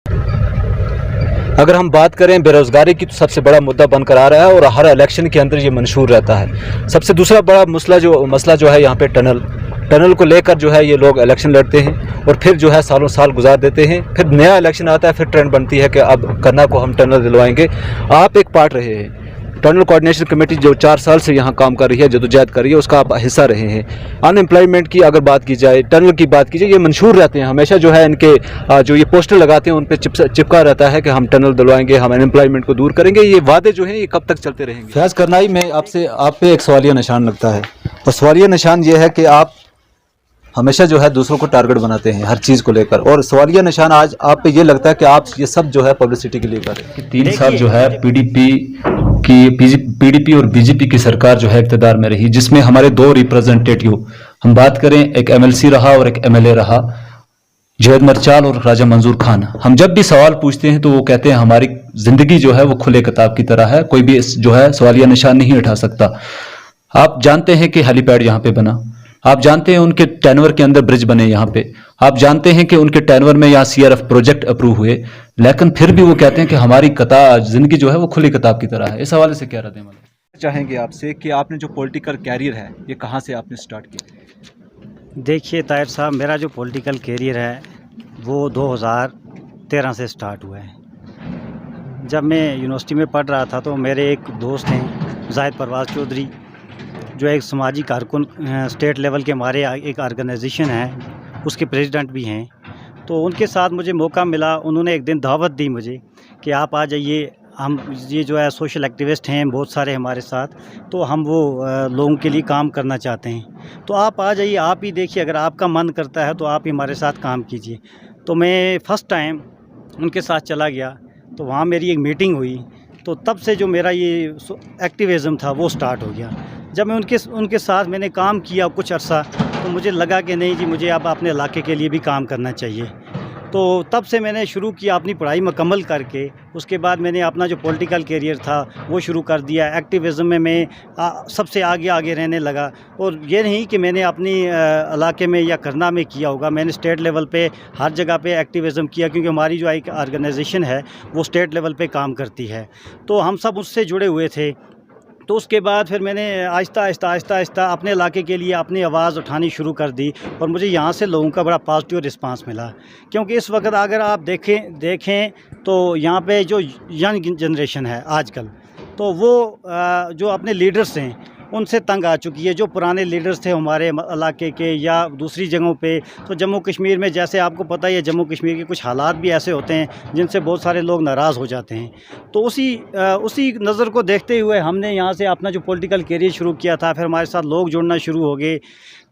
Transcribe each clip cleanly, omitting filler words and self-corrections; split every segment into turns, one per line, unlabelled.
अगर हम बात करें बेरोज़गारी की तो सबसे बड़ा मुद्दा बनकर आ रहा है और हर इलेक्शन के अंदर ये मंशूर रहता है। सबसे दूसरा बड़ा मसला जो है यहाँ पे टनल को लेकर जो है ये लोग इलेक्शन लड़ते हैं और फिर जो है सालों साल गुजार देते हैं। फिर नया इलेक्शन आता है, फिर ट्रेंड बनती है कि अब करना को हम टनल दिलवाएंगे। आप एक पार्ट रहे हैं, टनल कोऑर्डिनेशन कमेटी जो 4 साल से यहाँ काम कर रही है, जदोजहद कर रही है, उसका आप हिस्सा रहे हैं। अनएम्प्लॉयमेंट की अगर बात की जाए, टनल की बात की जाए, ये मंशूर रहते हैं हमेशा जो है इनके जो ये पोस्टर लगाते हैं उन पर चिपका रहता है कि हम टनल दिलवाएंगे, हम अनएम्प्लॉयमेंट को दूर करेंगे। ये वादे जो हैं ये कब तक चलते रहेंगे? फैज़ करनाई, मैं आपसे आप पे एक सवालिया निशान लगता है और सवालिया निशान ये है कि आप हमेशा जो है दूसरों को टारगेट बनाते हैं हर चीज़ को लेकर, और सवालिया निशान आज आप पे ये लगता है कि आप ये सब जो है पब्लिसिटी के लिए कर रहे हैं। 3 साल जो है पीडीपी और बीजेपी की सरकार जो है इक़्तिदार में रही, जिसमें हमारे 2 रिप्रेजेंटेटिव, हम बात करें एक एमएलसी रहा और एक एमएलए रहा, जवेद मरचाल और राजा मंजूर खान। हम जब भी सवाल पूछते हैं तो वो कहते हैं हमारी जिंदगी जो है वो खुले किताब की तरह है, कोई भी जो है सवालिया निशान नहीं उठा सकता। आप जानते हैं कि हेलीपैड यहाँ पे बना, आप जानते हैं उनके टेनवर के अंदर ब्रिज बने यहाँ पे, आप जानते हैं कि उनके टेनवर में यहाँ सीआरएफ प्रोजेक्ट अप्रूव हुए, लेकिन फिर भी वो कहते हैं कि हमारी जिंदगी जो है वो खुली किताब की तरह है। इस हवाले से क्या रद्द चाहेंगे आपसे कि आपने जो पॉलिटिकल कैरियर है ये कहाँ से आपने स्टार्ट किया?
देखिए ताहिर साहब, मेरा जो पॉलिटिकल कैरियर है वो 2013 से स्टार्ट हुआ है। जब मैं यूनिवर्सिटी में पढ़ रहा था तो मेरे एक दोस्त हैं जाहिद परवाज़ चौधरी, जो एक समाजी कारकुन स्टेट लेवल के हमारे एक ऑर्गेनाइजेशन है उसके प्रेसिडेंट भी हैं। तो उनके साथ मुझे मौका मिला, उन्होंने एक दिन दावत दी मुझे कि आप आ जाइए, हम ये जो है सोशल एक्टिविस्ट हैं बहुत सारे हमारे साथ, तो हम वो लोगों के लिए काम करना चाहते हैं, तो आप आ जाइए, आप ही देखिए, अगर आपका मन करता है तो आप ही हमारे साथ काम कीजिए। तो मैं फ़र्स्ट टाइम उनके साथ चला गया, तो वहाँ मेरी एक मीटिंग हुई, तो तब से जो मेरा ये एक्टिविज़म था वो स्टार्ट हो गया। जब मैं उनके साथ मैंने काम किया कुछ अर्सा, तो मुझे लगा कि नहीं जी, मुझे अब अपने इलाके के लिए भी काम करना चाहिए। तो तब से मैंने शुरू किया अपनी पढ़ाई मुकम्मल करके, उसके बाद मैंने अपना जो पॉलिटिकल कैरियर था वो शुरू कर दिया। एक्टिविज़म में मैं सबसे आगे रहने लगा, और ये नहीं कि मैंने अपनी इलाके में या करना में किया होगा, मैंने स्टेट लेवल पे हर जगह पे एक्टिविज़म किया, क्योंकि हमारी जो एक ऑर्गेनाइजेशन है वो स्टेट लेवल पे काम करती है, तो हम सब उससे जुड़े हुए थे। तो उसके बाद फिर मैंने आहिस्ता अपने इलाके के लिए अपनी आवाज़ उठानी शुरू कर दी, और मुझे यहाँ से लोगों का बड़ा पॉजिटिव रिस्पांस मिला। क्योंकि इस वक्त अगर आप देखें तो यहाँ पे जो यंग जनरेशन है आजकल, तो वो जो अपने लीडर्स हैं उनसे तंग आ चुकी है। जो पुराने लीडर्स थे हमारे इलाके के या दूसरी जगहों पे, तो जम्मू कश्मीर में जैसे आपको पता ही है, जम्मू कश्मीर के कुछ हालात भी ऐसे होते हैं जिनसे बहुत सारे लोग नाराज़ हो जाते हैं। तो उसी नज़र को देखते हुए हमने यहाँ से अपना जो पॉलिटिकल कैरियर शुरू किया था, फिर हमारे साथ लोग जुड़ना शुरू हो गए,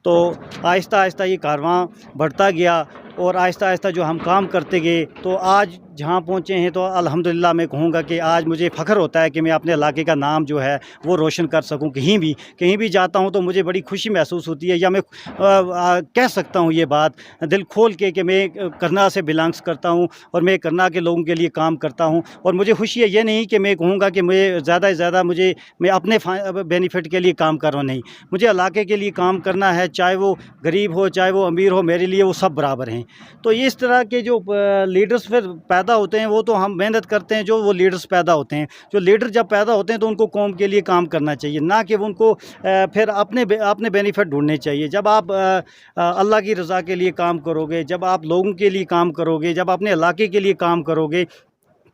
तो आहिस्ता ये कारवां बढ़ता गया, और आहिस्ता जो हम काम करते गए, तो आज जहाँ पहुँचे हैं तो अल्हम्दुलिल्लाह मैं कहूँगा कि आज मुझे फ़ख्र होता है कि मैं अपने इलाके का नाम जो है वो रोशन कर सकूँ। कहीं भी जाता हूँ तो मुझे बड़ी खुशी महसूस होती है, या मैं कह सकता हूँ ये बात दिल खोल के कि मैं करना से बिलोंग्स करता हूँ और मैं करना के लोगों के लिए काम करता हूँ। और मुझे खुशी है, ये नहीं कि मैं कहूँगा कि मैं ज़्यादा से ज़्यादा मैं अपने बेनिफिट के लिए काम कर रहा हूँ, नहीं, मुझे इलाके के लिए काम करना है, चाहे वो गरीब हो चाहे वो अमीर हो, मेरे लिए वो सब बराबर हैं। तो इस तरह के जो लीडर्स फिर पैदा होते हैं, वो तो हम मेहनत करते हैं, जो वो लीडर्स पैदा होते हैं, जो लीडर जब पैदा होते हैं तो उनको कौम के लिए काम करना चाहिए, ना कि उनको फिर अपने बेनिफिट ढूंढने चाहिए। जब आप अल्लाह की रज़ा के लिए काम करोगे, जब आप लोगों के लिए काम करोगे, जब अपने इलाके के लिए काम करोगे,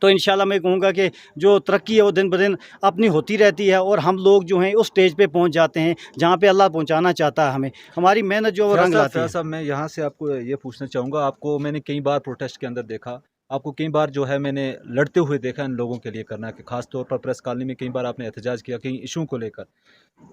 तो इंशाल्लाह मैं कहूँगा कि जो तरक्की है वो दिन ब दिन अपनी होती रहती है, और हम लोग जो हैं उस स्टेज पे पहुँच जाते हैं जहाँ पे अल्लाह पहुँचाना चाहता है हमें। हमारी मेहनत जो रंग लाती है।
साहब, मैं यहाँ से आपको ये पूछना चाहूँगा, आपको मैंने कई बार प्रोटेस्ट के अंदर देखा, आपको कई बार जो है मैंने लड़ते हुए देखा इन लोगों के लिए करना, कि खास तौर पर प्रेस कॉलोनी में कई बार आपने एहतजाज किया कई इशू को लेकर।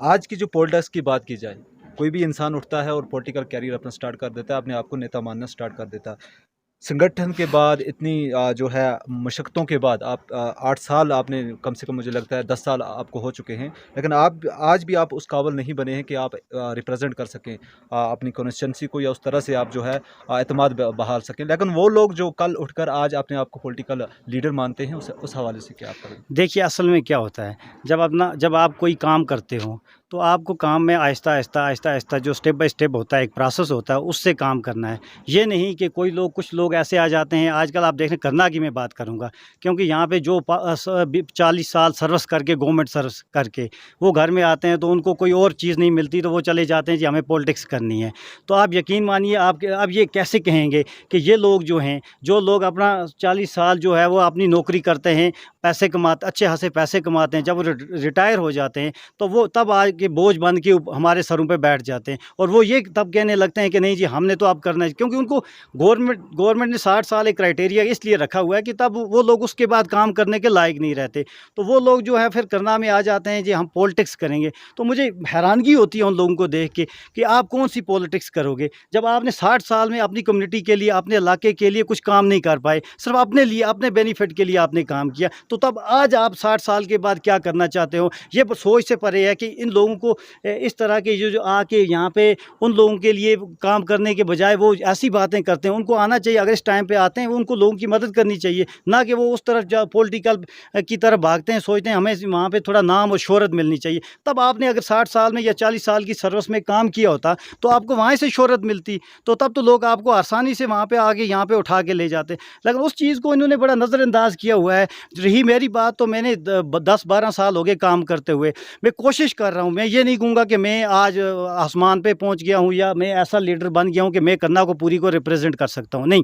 आज की जो पॉलिटिक्स की बात की जाए, कोई भी इंसान उठता है और पॉलिटिकल कैरियर अपना स्टार्ट कर देता है, अपने आप को नेता मानना स्टार्ट कर देता है। संगठन के बाद इतनी जो है मशक्क़तों के बाद आप 8 साल आपने, कम से कम मुझे लगता है 10 साल आपको हो चुके हैं, लेकिन आप आज भी आप उस काबिल नहीं बने हैं कि आप रिप्रेजेंट कर सकें अपनी कॉन्स्टिट्यूंसी को, या उस तरह से आप जो है एतमाद बहाल सकें। लेकिन वो लोग जो कल उठकर आज अपने आप को पॉलिटिकल लीडर मानते हैं, उस हवाले से क्या आप करें?
देखिए, असल में क्या होता है, जब आप कोई काम करते हो तो आपको काम में आहिस्ता आहिस्ता जो स्टेप बाय स्टेप होता है, एक प्रोसेस होता है, उससे काम करना है। ये नहीं कि कुछ लोग ऐसे आ जाते हैं, आजकल आप देख रहे हैं करना की मैं बात करूँगा, क्योंकि यहाँ पे जो 40 साल सर्विस करके, गवर्नमेंट सर्विस करके वो घर में आते हैं तो उनको कोई और चीज़ नहीं मिलती, तो वो चले जाते हैं जी हमें पॉलिटिक्स करनी है। तो आप यकीन मानिए, आप अब ये कैसे कहेंगे कि ये लोग जो हैं, जो लोग अपना 40 साल जो है वो अपनी नौकरी करते हैं, पैसे कमाते, अच्छे खासे पैसे कमाते हैं, जब वो रिटायर हो जाते हैं तो वो तब आके बोझ बन के हमारे सरों पे बैठ जाते हैं, और वो ये तब कहने लगते हैं कि नहीं जी हमने तो अब करना है, क्योंकि उनको गवर्नमेंट ने 60 साल एक क्राइटेरिया इसलिए रखा हुआ है कि तब वो लोग उसके बाद काम करने के लायक नहीं रहते। तो वो लोग जो है फिर करना में आ जाते हैं जी हम पॉलिटिक्स करेंगे। तो मुझे हैरानगी होती है उन लोगों को देख के कि आप कौन सी पॉलिटिक्स करोगे, जब आपने 60 साल में अपनी कम्युनिटी के लिए, अपने इलाके के लिए कुछ काम नहीं कर पाए, सिर्फ अपने लिए, अपने बेनिफिट के लिए आपने काम किया, तो तब आज आप 60 साल के बाद क्या करना चाहते हो? ये सोच से परे है कि इन लोगों को इस तरह के जो आके यहाँ पे उन लोगों के लिए काम करने के बजाय वो ऐसी बातें करते हैं। उनको आना चाहिए, अगर इस टाइम पे आते हैं उनको लोगों की मदद करनी चाहिए, ना कि वो उस तरफ पॉलिटिकल की तरफ भागते हैं, सोचते हैं हमें वहाँ पे थोड़ा नाम और शोहरत मिलनी चाहिए। तब आपने अगर 60 साल में या 40 साल की सर्विस में काम किया होता तो आपको वहाँ से शोहरत मिलती, तो तब तो लोग आपको आसानी से वहाँ पे आके यहाँ पे उठा के ले जाते। लेकिन उस चीज़ को इन्होंने बड़ा नज़रअंदाज किया हुआ है। रही मेरी बात, तो मैंने 10-12 साल हो गए काम करते हुए। मैं कोशिश कर रहा हूँ, मैं ये नहीं कहूँगा कि मैं आज आसमान पे पहुँच गया हूँ या मैं ऐसा लीडर बन गया हूँ कि मैं कन्ना को पूरी को रिप्रेजेंट कर सकता हूँ, नहीं।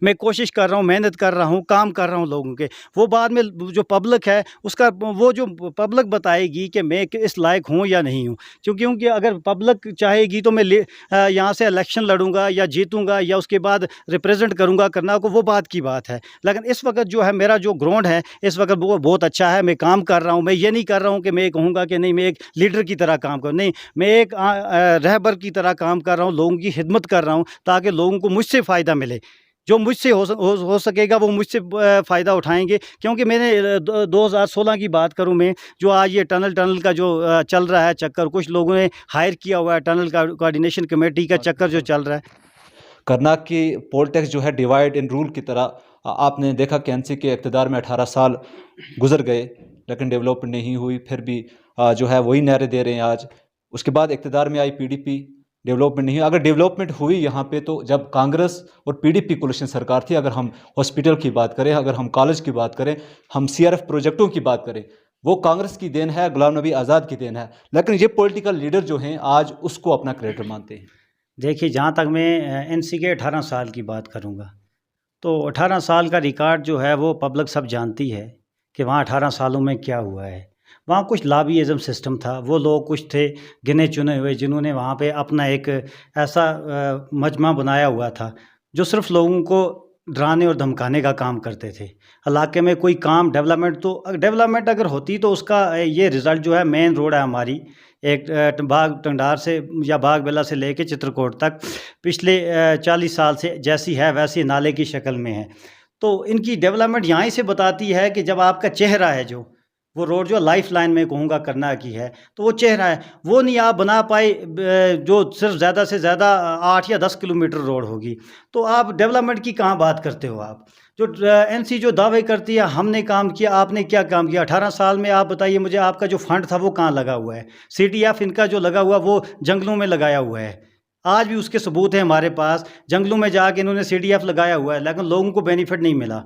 मैं कोशिश कर रहा हूँ, मेहनत कर रहा हूँ, काम कर रहा हूँ लोगों के। वो बाद में जो पब्लिक है उसका, वो जो पब्लिक बताएगी कि मैं इस लायक हूँ या नहीं हूँ। क्योंकि अगर पब्लिक चाहेगी तो मैं यहाँ से इलेक्शन लड़ूंगा या जीतूंगा या उसके बाद रिप्रेजेंट करूँगा करना को, वो बात की बात है। लेकिन इस वक्त जो है मेरा जो ग्राउंड है इस वक्त वो बहुत अच्छा है, मैं काम कर रहा हूँ। मैं ये नहीं कर रहा हूँ कि मैं कहूँगा कि नहीं मैं एक लीडर की तरह काम करूँ, नहीं, मैं एक रहबर की तरह काम कर रहा हूँ, लोगों की खिदमत कर रहा हूँ ताकि लोगों को मुझसे फ़ायदा मिले। जो मुझसे हो सकेगा वो मुझसे फ़ायदा उठाएँगे। क्योंकि मैंने 2016 की बात करूँ मैं, जो आज ये टनल का जो चल रहा है चक्कर, कुछ लोगों ने हायर किया हुआ है, टनल का कोऑर्डिनेशन कमेटी का चक्कर जो चल रहा है।
कर्नाटक की पॉलिटिक्स जो है डिवाइड एंड रूल की तरह, आपने देखा कि एनसी के इक़्तिदार में 18 साल गुजर गए लेकिन डेवलपमेंट नहीं हुई, फिर भी जो है वही नारे दे रहे हैं आज। उसके बाद इक़्तिदार में आई पीडीपी, डेवलपमेंट नहीं हुई। अगर डेवलपमेंट हुई यहाँ पे तो जब कांग्रेस और पीडीपी कोलिशन सरकार थी। अगर हम हॉस्पिटल की बात करें, अगर हम कॉलेज की बात करें, हम सीआरएफ प्रोजेक्टों की बात करें, वो कांग्रेस की देन है, गुलाम नबी आज़ाद की देन है। लेकिन ये पॉलिटिकल लीडर जो हैं आज उसको अपना क्रेडिट मानते हैं।
देखिए, जहाँ तक मैं एनसी के 18 साल की बात करूँगा, तो 18 साल का रिकॉर्ड जो है वो पब्लिक सब जानती है कि वहाँ 18 सालों में क्या हुआ है। वहाँ कुछ लॉबीइज़्म सिस्टम था, वो लोग कुछ थे गिने चुने हुए जिन्होंने वहाँ पे अपना एक ऐसा मजमा बनाया हुआ था जो सिर्फ लोगों को डराने और धमकाने का काम करते थे। इलाके में कोई काम डेवलपमेंट अगर होती तो उसका ये रिज़ल्ट जो है, मेन रोड है हमारी एक बाग टंडार से या बागबेला से लेके चित्रकूट तक पिछले 40 साल से जैसी है वैसी नाले की शक्ल में है। तो इनकी डेवलपमेंट यहाँ ही से बताती है कि जब आपका चेहरा है, जो वो रोड जो लाइफ लाइन में कहूँगा करना की है, तो वो चेहरा है, वो नहीं आप बना पाए, जो सिर्फ ज़्यादा से ज़्यादा 8 या 10 किलोमीटर रोड होगी, तो आप डेवलपमेंट की कहाँ बात करते हो आप? जो एनसी जो दावे करती है हमने काम किया, आपने क्या काम किया 18 साल में? आप बताइए मुझे, आपका जो फंड था वो कहाँ लगा हुआ है? सीडीएफ इनका जो लगा हुआ वो जंगलों में लगाया हुआ है, आज भी उसके सबूत हैं हमारे पास। जंगलों में जाके इन्होंने सीडीएफ लगाया हुआ है, लेकिन लोगों को बेनिफिट नहीं मिला।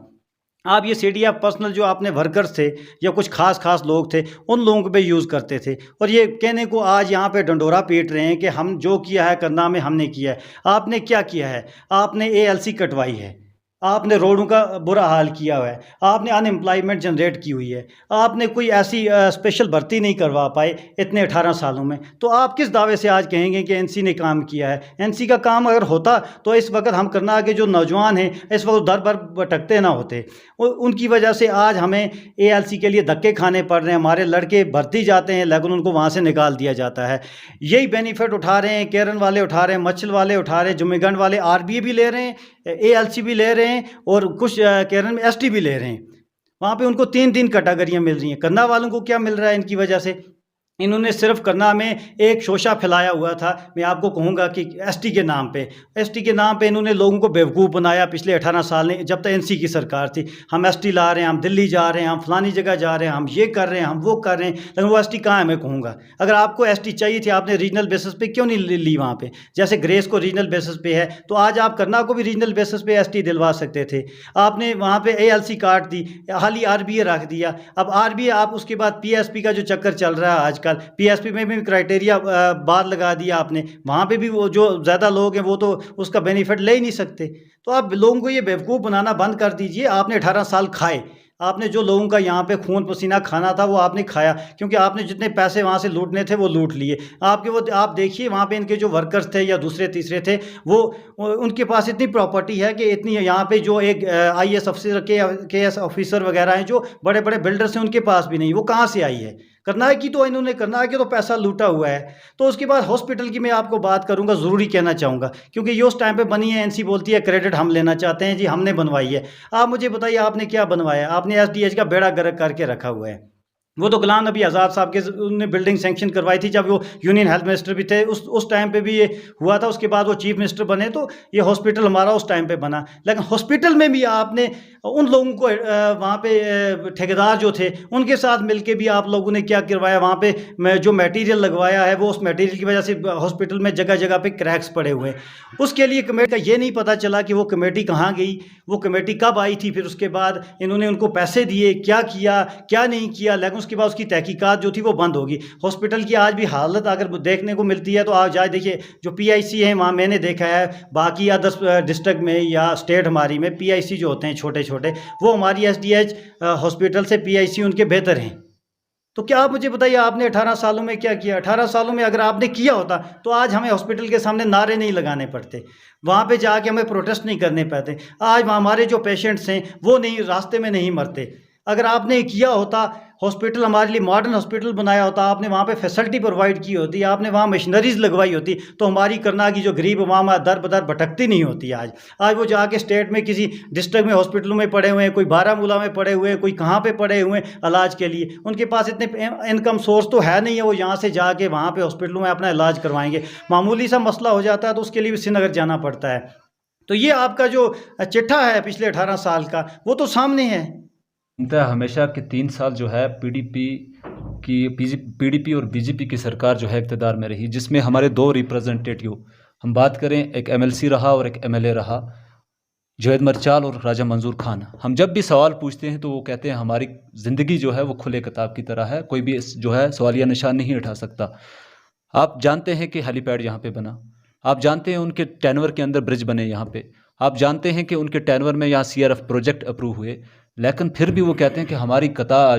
आप ये सीडीएफ पर्सनल जो आपने वर्कर्स थे या कुछ खास लोग थे, उन लोगों पे यूज़ करते थे, और ये कहने को आज यहाँ पे डंडोरा पीट रहे हैं कि हम जो किया है करना में हमने किया है। आपने क्या किया है? आपने एएलसी कटवाई है, आपने रोडों का बुरा हाल किया हुआ है, आपने अनएम्प्लॉयमेंट जनरेट की हुई है, आपने कोई ऐसी स्पेशल भर्ती नहीं करवा पाए इतने 18 सालों में। तो आप किस दावे से आज कहेंगे कि एनसी ने काम किया है? एनसी का काम अगर होता तो इस वक्त हम करनाल के जो नौजवान हैं इस वक्त दर भर भटकते ना होते। उनकी वजह से आज हमें एएलसी के लिए धक्के खाने पड़ रहे हैं। हमारे लड़के भर्ती जाते हैं लेकिन उनको वहाँ से निकाल दिया जाता है। यही बेनिफिट उठा रहे हैं, केरन वाले उठा रहे हैं, मच्छल वाले उठा रहे हैं, जुम्मेगंड वाले आरबीए भी ले रहे हैं, एएलसी भी ले रहे हैं, और कुछ केरन में एसटी भी ले रहे हैं। वहाँ पे उनको 3 कैटेगरियाँ मिल रही हैं। करना वालों को क्या मिल रहा है इनकी वजह से? इन्होंने सिर्फ करना में एक शोशा फैलाया हुआ था। मैं आपको कहूँगा कि एसटी के नाम पे इन्होंने लोगों को बेवकूफ़ बनाया पिछले 18 साल में, जब तक एनसी की सरकार थी। हम एसटी ला रहे हैं, हम दिल्ली जा रहे हैं, हम फलानी जगह जा रहे हैं, हम ये कर रहे हैं, हम वो कर रहे हैं, लेकिन वो एसटी कहाँ है मैं कहूँगा। अगर आपको एसटी चाहिए थी, आपने रीजनल बेसिस पे क्यों नहीं ली वहाँ पे? जैसे ग्रेस को रीजनल बेसिस पे है, तो आज आप करना को भी रीजनल बेसिस पे एसटी दिलवा सकते थे। आपने वहाँ पे एएलसी काट दी, हाल ही आरबीए रख दिया। अब आरबीए आप उसके बाद पीएसपी का जो चक्कर चल रहा है आजकल, पीएसपी में भी क्राइटेरिया बाद लगा दिया आपने, वहाँ पे भी वो जो ज़्यादा लोग हैं वो तो उसका बेनिफिट ले ही नहीं सकते। तो आप लोगों को ये बेवकूफ़ बनाना बंद कर दीजिए। आपने 18 साल खाए, आपने जो लोगों का यहाँ पे खून पसीना खाना था वो आपने खाया, क्योंकि आपने जितने पैसे वहाँ से लूटने थे वो लूट लिए। आपके वो आप देखिए वहाँ पे इनके जो वर्कर्स थे या दूसरे तीसरे थे, वो उनके पास इतनी प्रॉपर्टी है कि इतनी यहाँ पे जो एक आईएएस ऑफिसर के एस ऑफिसर वगैरह हैं जो बड़े बड़े बिल्डर्स हैं, उनके पास भी नहीं। वो कहाँ से आई है? करनाल की तो इन्होंने करनाल के तो पैसा लूटा हुआ है। तो उसके बाद हॉस्पिटल की मैं आपको बात करूंगा, ज़रूरी कहना चाहूँगा, क्योंकि ये उस टाइम पे बनी है। एनसी बोलती है क्रेडिट हम लेना चाहते हैं जी, हमने बनवाई है। आप मुझे बताइए आपने क्या बनवाया? आपने एसडीएच का बेड़ा गर्क करके रखा हुआ है। वो तो गुलाम नबी आज़ाद साहब के उन्होंने बिल्डिंग सेंक्शन करवाई थी जब वो यूनियन हेल्थ मिनिस्टर भी थे। उस टाइम पे भी ये हुआ था। उसके बाद वो चीफ मिनिस्टर बने तो ये हॉस्पिटल हमारा उस टाइम पे बना। लेकिन हॉस्पिटल में भी आपने उन लोगों को वहाँ पे ठेकेदार जो थे उनके साथ मिलके भी आप लोगों ने क्या करवाया? वहाँ पे जो मटेरियल लगवाया है वो उस मटेरियल की वजह से हॉस्पिटल में जगह जगह पे क्रैक्स पड़े हुए हैं। उसके लिए कमेटी का ये नहीं पता चला कि वो कमेटी कहाँ गई, वो कमेटी कब आई थी, फिर उसके बाद इन्होंने उनको पैसे दिए, क्या किया क्या नहीं किया। लेकिन उसके बाद उसकी तहकीकात जो थी वो बंद होगी। हॉस्पिटल की आज भी हालत अगर देखने को मिलती है तो आज देखिए जो पीआईसी है वहाँ मैंने देखा है, बाकी अदर डिस्ट्रिक्ट में या स्टेट हमारी में पीआईसी जो होते हैं छोटे छोटे, वो हमारी एसडीएच हॉस्पिटल से पीआईसी उनके बेहतर हैं। तो क्या आप मुझे बताइए आपने 18 सालों में क्या किया? 18 सालों में अगर आपने किया होता तो आज हमें हॉस्पिटल के सामने नारे नहीं लगाने पड़ते, वहाँ पे जाके हमें प्रोटेस्ट नहीं करने पड़ते। आज हमारे जो पेशेंट्स हैं वो नहीं रास्ते में नहीं मरते। अगर आपने किया होता, हॉस्पिटल हमारे लिए मॉडर्न हॉस्पिटल बनाया होता, आपने वहाँ पे फैसिलिटी प्रोवाइड की होती, आपने वहाँ मशीनरीज लगवाई होती, तो हमारी करनाल की जो गरीब अवाम दर बदर भटकती नहीं होती। आज वो जाके स्टेट में किसी डिस्ट्रिक्ट में हॉस्पिटलों में पड़े हुए हैं, कोई बारामूला में पड़े हुए हैं, कोई कहाँ पे पड़े हुए हैं इलाज के लिए। उनके पास इतने इनकम सोर्स तो है नहीं है वो यहाँ से जाके वहाँ पे हॉस्पिटलों में अपना इलाज करवाएंगे। मामूली सा मसला हो जाता है तो उसके लिए भी श्रीनगर जाना पड़ता है। तो ये आपका जो चिट्ठा है पिछले 18 साल का वो तो सामने है।
हमेशा के 3 साल जो है पीडीपी और बीजेपी की सरकार जो है इक़्तिदार में रही, जिसमें हमारे 2 रिप्रेजेंटेटिव, हम बात करें एक एमएलसी रहा और एक एमएलए रहा, जवेद मरचाल और राजा मंजूर खान। हम जब भी सवाल पूछते हैं तो वो कहते हैं हमारी ज़िंदगी जो है वो खुले किताब की तरह है, कोई भी जो है सवालिया निशान नहीं उठा सकता। आप जानते हैं कि हेलीपैड यहाँ पे बना, आप जानते हैं उनके टेनवर के अंदर ब्रिज बने यहाँ पे, आप जानते हैं कि उनके टेनवर में यहाँ सीआरएफ प्रोजेक्ट अप्रूव हुए, लेकिन फिर भी वो कहते हैं कि हमारी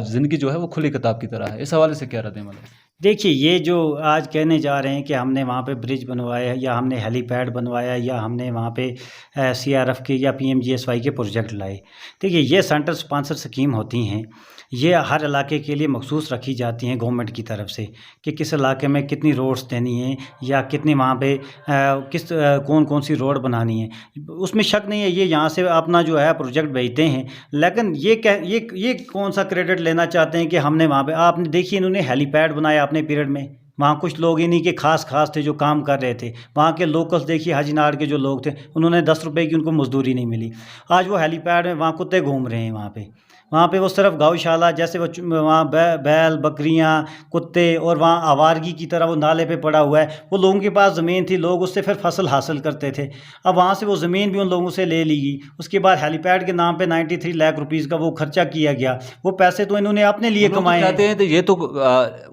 ज़िंदगी जो है वो खुली किताब की तरह है। इस हवाले से क्या रहते हैं? मतलब
देखिए, ये जो आज कहने जा रहे हैं कि हमने वहाँ पे ब्रिज बनवाया या हमने हेलीपैड बनवाया या हमने वहाँ पे सीआरएफ के या पीएमजीएसवाई के प्रोजेक्ट लाए, देखिए ये सेंटर स्पॉन्सर स्कीम होती हैं। ये हर इलाके के लिए मखसूस रखी जाती हैं गवर्नमेंट की तरफ से कि किस इलाके में कितनी रोड्स देनी है या कितनी वहाँ पे कौन कौन सी रोड बनानी है। उसमें शक नहीं है, ये यहाँ से अपना जो है प्रोजेक्ट भेजते हैं। लेकिन ये कौन सा क्रेडिट लेना चाहते हैं कि हमने वहाँ पे, आपने देखिए इन्होंने हेलीपैड बनाया अपने पीरियड में, वहाँ कुछ लोग इन्हीं के खास थे जो काम कर रहे थे। वहाँ के लोकल्स देखिए हाजीनार के जो लोग थे उन्होंने 10 रुपये की उनको मजदूरी नहीं मिली। आज वो हेलीपैड में वहाँ कुत्ते घूम रहे हैं, वहाँ पे वो सिर्फ गौशाला जैसे वो वहाँ बैल बकरियाँ कुत्ते और वहाँ आवारगी की तरह वो नाले पे पड़ा हुआ है। वो लोगों के पास ज़मीन थी, लोग उससे फिर फसल हासिल करते थे। अब वहाँ से वो ज़मीन भी उन लोगों से ले ली गई। उसके बाद हेलीपैड के नाम पे 93 लाख रुपीज़ का वो खर्चा किया गया। वो पैसे तो इन्होंने अपने लिए कमाए
हैं। तो ये तो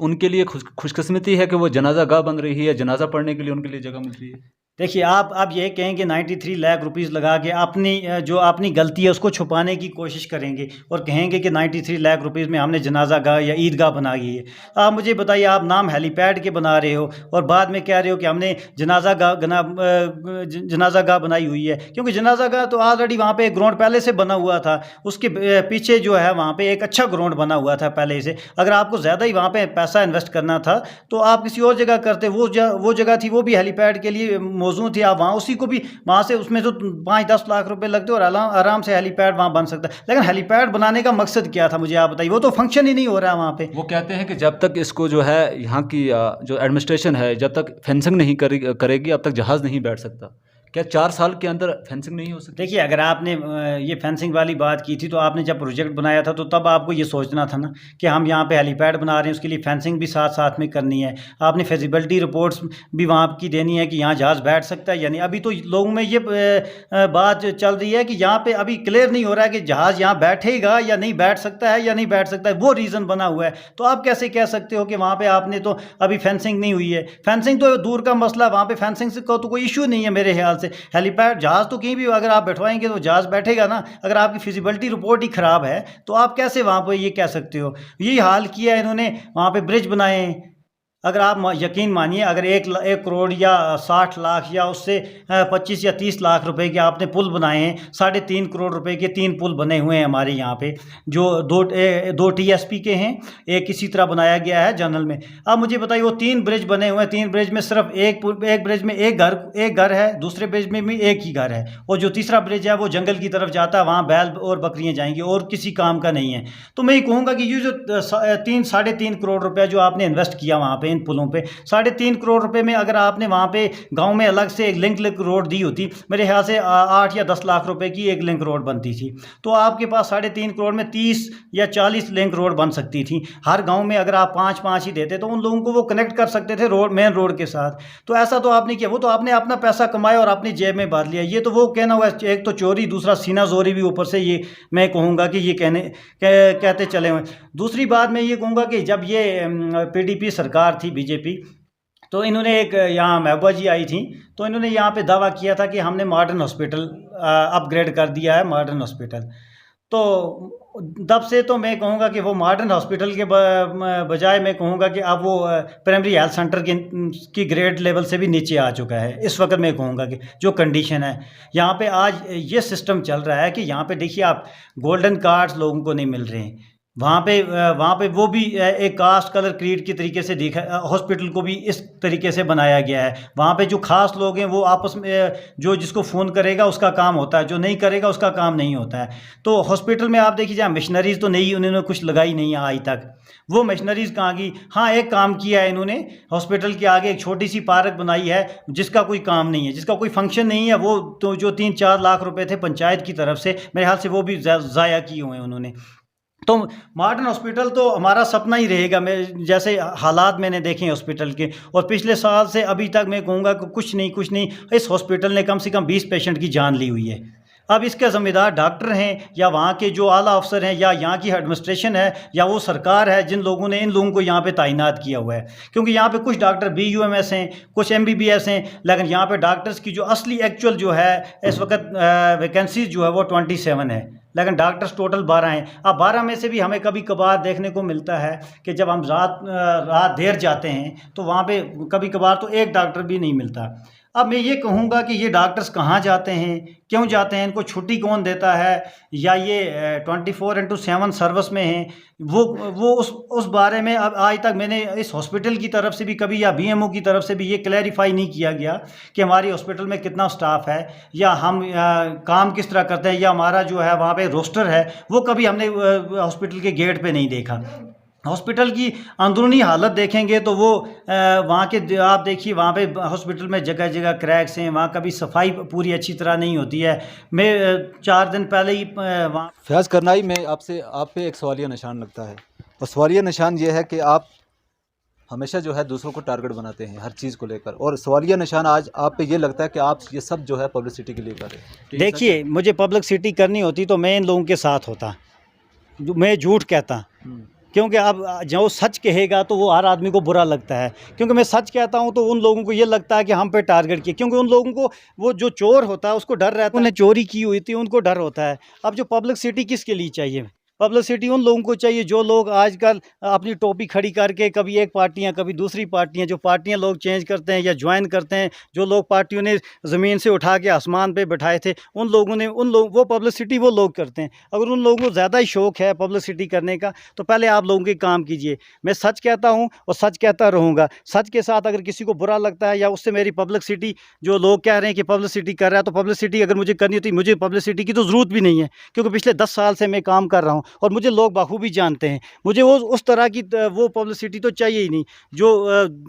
उनके लिए खुशकिस्मती है कि वो जनाजा गाह बन रही है, जनाजा पढ़ने के लिए उनके लिए जगह मिल रही है।
देखिए आप ये कहें कि 93 लाख रुपीज़ लगा के अपनी गलती है उसको छुपाने की कोशिश करेंगे और कहेंगे कि 93 लाख रुपीज़ में हमने जनाजा गाह या ईदगाह बनाई है। आप मुझे बताइए, आप नाम हेलीपैड के बना रहे हो और बाद में कह रहे हो कि हमने जनाजा गाह बनाई हुई है, क्योंकि जनाजा गाह तो ऑलरेडी वहाँ पे एक ग्राउंड पहले से बना हुआ था। उसके पीछे जो है वहाँ पे एक अच्छा ग्राउंड बना हुआ था पहले से। अगर आपको ज़्यादा ही वहाँ पे पैसा इन्वेस्ट करना था तो आप किसी और जगह करते। वो जगह थी वो भी हेलीपैड के लिए
मौजूद थी, आप वहाँ उसी को भी वहाँ से उसमें तो 5-10 लाख रुपए लगते और आराम से हेलीपैड वहाँ बन सकता है। लेकिन हेलीपैड बनाने का मकसद क्या था, मुझे आप बताइए। वो तो फंक्शन ही नहीं हो रहा है वहाँ पे।
वो कहते हैं कि जब तक इसको जो है यहाँ की जो एडमिनिस्ट्रेशन है, जब तक फेंसिंग नहीं करेगी अब तक जहाज़ नहीं बैठ सकता। क्या 4 साल के अंदर फेंसिंग नहीं हो सकती?
देखिए, अगर आपने ये फेंसिंग वाली बात की थी तो आपने जब प्रोजेक्ट बनाया था तो तब आपको ये सोचना था ना कि हम यहाँ पे हेलीपैड बना रहे हैं, उसके लिए फेंसिंग भी साथ साथ में करनी है। आपने फिजिबिलिटी रिपोर्ट्स भी वहाँ की देनी है कि यहाँ जहाज़ बैठ सकता है या नहीं। अभी तो लोगों में ये बात चल रही है कि यहाँ पे अभी क्लियर नहीं हो रहा है कि जहाज़ यहाँ बैठेगा या नहीं बैठ सकता है या नहीं बैठ सकता है, वो रीज़न बना हुआ है। तो आप कैसे कह सकते हो कि वहाँ पर आपने तो अभी फेंसिंग नहीं हुई है। फेंसिंग तो दूर का मसला, वहाँ पर फेंसिंग से तो कोई इशू नहीं है मेरे ख्याल से। हेलीपैड जहाज़ तो कहीं भी अगर आप बैठवाएंगे तो जहाज़ बैठेगा ना। अगर आपकी फिजिबिलिटी रिपोर्ट ही ख़राब है तो आप कैसे वहाँ पर ये कह सकते हो। यही हाल किया इन्होंने, वहाँ पे ब्रिज बनाए। अगर आप यकीन मानिए, अगर 1 करोड़ या 60 लाख या उससे 25 या 30 लाख रुपए के आपने पुल बनाए हैं, 3.5 करोड़ रुपए के 3 पुल बने हुए हैं हमारे यहाँ पे, जो दो TSP के हैं, एक इसी तरह बनाया गया है जनरल में। अब मुझे बताइए, वो 3 ब्रिज बने हुए हैं, 3 ब्रिज में सिर्फ एक ब्रिज में एक घर है, दूसरे ब्रिज में भी एक ही घर है, और जो तीसरा ब्रिज है वो जंगल की तरफ जाता है, वहाँ बैल और बकरियाँ जाएंगी और किसी काम का नहीं है। तो मैं ये कहूँगा कि ये जो 3-3.5 करोड़ रुपया जो आपने इन्वेस्ट किया वहाँ पे इन पुलों पे, 3.5 करोड़ रुपए में अगर आपने वहाँ पे गांव में अलग से एक लिंक रोड दी होती, मेरे ख्याल से 8 या 10 लाख रुपए की एक लिंक रोड बनती थी। तो आपके पास 3.5 करोड़ में 30 या 40 लिंक रोड बन सकती थी। हर गांव में अगर आप 5-5 ही देते तो उन लोगों को वो कनेक्ट कर सकते थे मेन रोड के साथ। तो ऐसा तो आपने किया, वो तो आपने अपना पैसा कमाया और अपनी जेब में बांध लिया। ये तो वो कहना हुआ, एक तो चोरी, दूसरा सीना जोरी भी ऊपर से, ये मैं कहूँगा कि ये कहते चले हुए। दूसरी बात मैं ये कहूँगा कि जब ये PDP सरकार थी, बीजेपी, तो इन्होंने एक यहाँ महबूबा जी आई थी, तो इन्होंने यहाँ पे दावा किया था कि हमने मॉडर्न हॉस्पिटल अपग्रेड कर दिया है, मॉडर्न हॉस्पिटल। तो तब से तो मैं कहूँगा कि वो मॉडर्न हॉस्पिटल के बजाय मैं कहूँगा कि अब वो प्राइमरी हेल्थ सेंटर की ग्रेड लेवल से भी नीचे आ चुका है। इस वक्त मैं कहूँगा कि जो कंडीशन है यहाँ पे आज ये सिस्टम चल रहा है कि यहाँ पे देखिए आप, गोल्डन कार्ड्स लोगों को नहीं मिल रहे हैं। वहाँ पे वो भी एक कास्ट कलर क्रीड की तरीके से देखा, हॉस्पिटल को भी इस तरीके से बनाया गया है। वहाँ पे जो खास लोग हैं वो आपस में, जो जिसको फ़ोन करेगा उसका काम होता है, जो नहीं करेगा उसका काम नहीं होता है। तो हॉस्पिटल में आप देखिए, जहाँ मशीनरीज़ तो नहीं, उन्होंने कुछ लगाई नहीं है आज तक। वो मशीनरीज़ कहाँ गई? हाँ, एक काम किया है इन्होंने, हॉस्पिटल के आगे एक छोटी सी पार्क बनाई है, जिसका कोई काम नहीं है, जिसका कोई फंक्शन नहीं है। वो तो जो 3-4 लाख रुपए थे पंचायत की तरफ से, मेरे ख्याल से वो भी ज़ाया किए हुए हैं उन्होंने। तो मॉडर्न हॉस्पिटल तो हमारा सपना ही रहेगा। मैं जैसे हालात मैंने देखे हॉस्पिटल के, और पिछले साल से अभी तक मैं कहूँगा कि कुछ नहीं इस हॉस्पिटल ने कम से कम 20 पेशेंट की जान ली हुई है। अब इसके ज़िम्मेदार डॉक्टर हैं, या वहाँ के जो आला अफसर हैं, या यहाँ की एडमिनिस्ट्रेशन है, या वो सरकार है जिन लोगों ने इन लोगों को यहाँ पे तैनात किया हुआ है। क्योंकि यहाँ पे कुछ डॉक्टर BUMS हैं, कुछ MBBS हैं, लेकिन यहाँ पे डॉक्टर्स की जो असली एक्चुअल जो है इस वक्त वैकेंसीज जो है वो 27 है, लेकिन डॉक्टर्स टोटल 12 हैं। अब 12 में से भी हमें कभी कभार देखने को मिलता है कि जब हम रात देर जाते हैं तो वहाँ पे कभी कभार तो एक डॉक्टर भी नहीं मिलता। अब मैं ये कहूँगा कि ये डॉक्टर्स कहाँ जाते हैं, क्यों जाते हैं, इनको छुट्टी कौन देता है, या ये 24/7 सर्विस में हैं, वो उस बारे में अब आज तक मैंने इस हॉस्पिटल की तरफ से भी कभी, या BMO की तरफ से भी ये क्लैरिफाई नहीं किया गया कि हमारी हॉस्पिटल में कितना स्टाफ है, या हम काम किस तरह करते हैं, या हमारा जो है वहाँ पे रोस्टर है, वो कभी हमने हॉस्पिटल के गेट पे नहीं देखा। हॉस्पिटल की अंदरूनी हालत देखेंगे तो वो वहाँ के, आप देखिए वहाँ पे हॉस्पिटल में जगह जगह क्रैक्स हैं, वहाँ कभी सफाई पूरी अच्छी तरह नहीं होती है। मैं 4 दिन पहले ही वहाँ
फयाज़ करनाई में आप पे एक सवालिया निशान लगता है, और सवालिया निशान ये है कि आप हमेशा जो है दूसरों को टारगेट बनाते हैं हर चीज़ को लेकर, और सवालिया निशान आज आप पे ये लगता है कि आप ये सब जो है पब्लिसिटी के लिए कर रहे हैं।
देखिए, मुझे पब्लिसिटी करनी होती तो मैं इन लोगों के साथ होता, मैं झूठ कहता, क्योंकि अब जो सच कहेगा तो वो हर आदमी को बुरा लगता है। क्योंकि मैं सच कहता हूँ तो उन लोगों को ये लगता है कि हम पे टारगेट किए, क्योंकि उन लोगों को वो जो चोर होता है उसको डर रहता है, उन्हें चोरी की हुई थी उनको डर होता है। अब जो पब्लिसिटी किसके लिए चाहिए, पब्लिसिटी उन लोगों को चाहिए जो लोग आजकल अपनी टोपी खड़ी करके कभी एक पार्टियां कभी दूसरी पार्टियां, जो पार्टियां लोग चेंज करते हैं या ज्वाइन करते हैं, जो लोग पार्टियों ने ज़मीन से उठा के आसमान पे बैठाए थे, उन लोगों ने वो पब्लिसिटी वो लोग करते हैं। अगर उन लोगों को ज़्यादा ही शौक़ है पब्लिसिटी करने का तो पहले आप लोगों के काम कीजिए। मैं सच कहता हूँ और सच कहता रहूँगा। सच के साथ अगर किसी को बुरा लगता है या उससे मेरी पब्लिसिटी, जो लोग कह रहे हैं कि पब्लिसिटी कर रहा है, तो पब्लिसिटी अगर मुझे करनी होती, मुझे पब्लिसिटी की तो ज़रूरत भी नहीं है, क्योंकि पिछले 10 साल से मैं काम कर रहा हूँ और मुझे लोग बखूबी जानते हैं। मुझे वो उस तरह की वो पब्लिसिटी तो चाहिए ही नहीं जो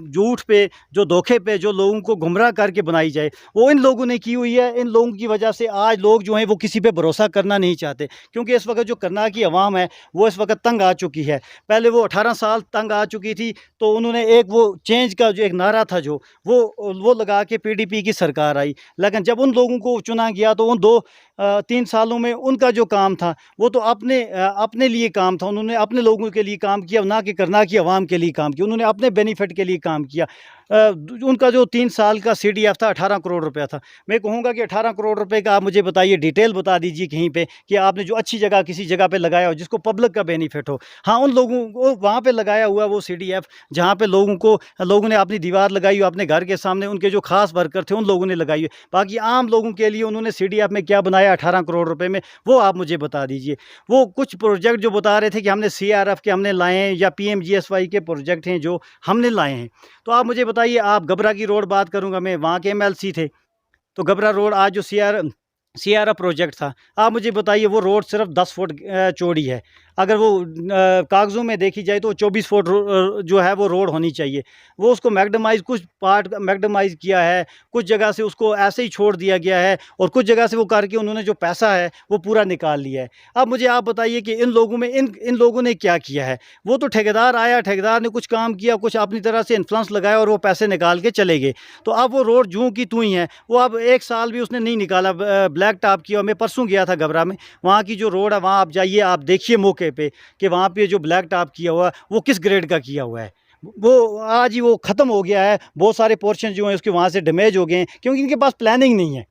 झूठ पे, जो धोखे पे, जो लोगों को गुमराह करके बनाई जाए। वो इन लोगों ने की हुई है। इन लोगों की वजह से आज लोग जो हैं वो किसी पे भरोसा करना नहीं चाहते, क्योंकि इस वक्त जो करनाल की आवाम है वो इस वक्त तंग आ चुकी है। पहले वो 18 साल तंग आ चुकी थी, तो उन्होंने एक वो चेंज का जो एक नारा था जो वो लगा के पीडीपी की सरकार आई। लेकिन जब उन लोगों को चुना गया तो उन 2-3 सालों में उनका जो काम था वो तो अपने लिए काम था। उन्होंने अपने लोगों के लिए काम किया, ना कि करनाल की आवाम के लिए काम किया। उन्होंने अपने बेनिफिट के लिए काम किया। उनका जो 3 साल का CDF था 18 करोड़ रुपया था। मैं कहूँगा कि 18 करोड़ रुपए का आप मुझे बताइए, डिटेल बता दीजिए कहीं पे कि आपने जो अच्छी जगह किसी जगह पे लगाया हो जिसको पब्लिक का बेनिफिट हो। हाँ, उन लोगों को वहाँ पे लगाया हुआ वो CDF जहाँ पे लोगों ने अपनी दीवार लगाई हो अपने घर के सामने, उनके जो खास वर्कर थे उन लोगों ने लगाई है। बाकी आम लोगों के लिए उन्होंने CDF में क्या बनाया 18 करोड़ रुपए में, वो आप मुझे बता दीजिए। वो कुछ प्रोजेक्ट जो बता रहे थे कि हमने CRF के हमने लाए हैं या PMGSY के प्रोजेक्ट हैं जो हमने लाए हैं, तो आप मुझे बताइए। आप गबरा की रोड बात करूँगा मैं, वहाँ के MLC थे, तो गबरा रोड आज जो CRF प्रोजेक्ट था, आप मुझे बताइए वो रोड सिर्फ 10 फुट चौड़ी है। अगर वो कागज़ों में देखी जाए तो 24 फुट जो है वो रोड होनी चाहिए। वो उसको मैग्डमाइज़, कुछ पार्ट मैग्डमाइज़ किया है, कुछ जगह से उसको ऐसे ही छोड़ दिया गया है और कुछ जगह से वो करके उन्होंने जो पैसा है वो पूरा निकाल लिया है। अब मुझे आप बताइए कि इन लोगों ने क्या किया है। वो तो ठेकेदार आया, ठेकेदार ने कुछ काम किया, कुछ अपनी तरह से इन्फ्लुएंस लगाया और वो पैसे निकाल के चले गए। तो अब वो रोड जूं की तूं ही है। वो अब 1 साल भी उसने नहीं निकाला, ब्लैक टॉप किया। मैं परसों गया था गबरा में, वहाँ की जो रोड है वहाँ आप जाइए, आप देखिए मौके पे कि वहाँ पे जो ब्लैक टॉप किया हुआ वो किस ग्रेड का किया हुआ है। वो आज ही वो ख़त्म हो गया है। बहुत सारे पोर्शन जो हैं उसके वहाँ से डैमेज हो गए हैं, क्योंकि इनके पास प्लानिंग नहीं है।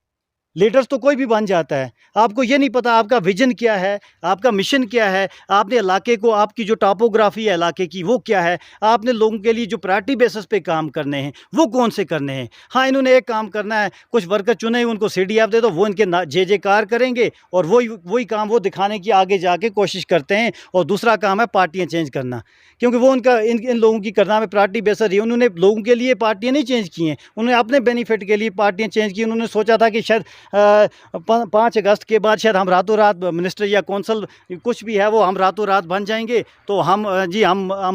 लीडर्स तो कोई भी बन जाता है। आपको ये नहीं पता आपका विजन क्या है, आपका मिशन क्या है, आपने इलाके को, आपकी जो टोपोग्राफी है इलाके की वो क्या है, आपने लोगों के लिए जो प्रायोरिटी बेसिस पे काम करने हैं वो कौन से करने हैं। हाँ, इन्होंने एक काम करना है, कुछ वर्कर चुने उनको CDF दे दो, वो इनके जय जयकार करेंगे और वही काम वो दिखाने की आगे जाके कोशिश करते हैं। और दूसरा काम है पार्टियाँ चेंज करना, क्योंकि वो उनका इन लोगों की करना में प्रायोरिटी बेसिस रही। उन्होंने लोगों के लिए पार्टियाँ नहीं चेंज की हैं, उन्होंने अपने बेनिफिट के लिए पार्टियाँ चेंज की। उन्होंने सोचा था कि शायद 5 अगस्त के बाद शायद हम रातों रात मिनिस्टर या कौंसल कुछ भी है वो हम रातों रात बन जाएंगे, तो हम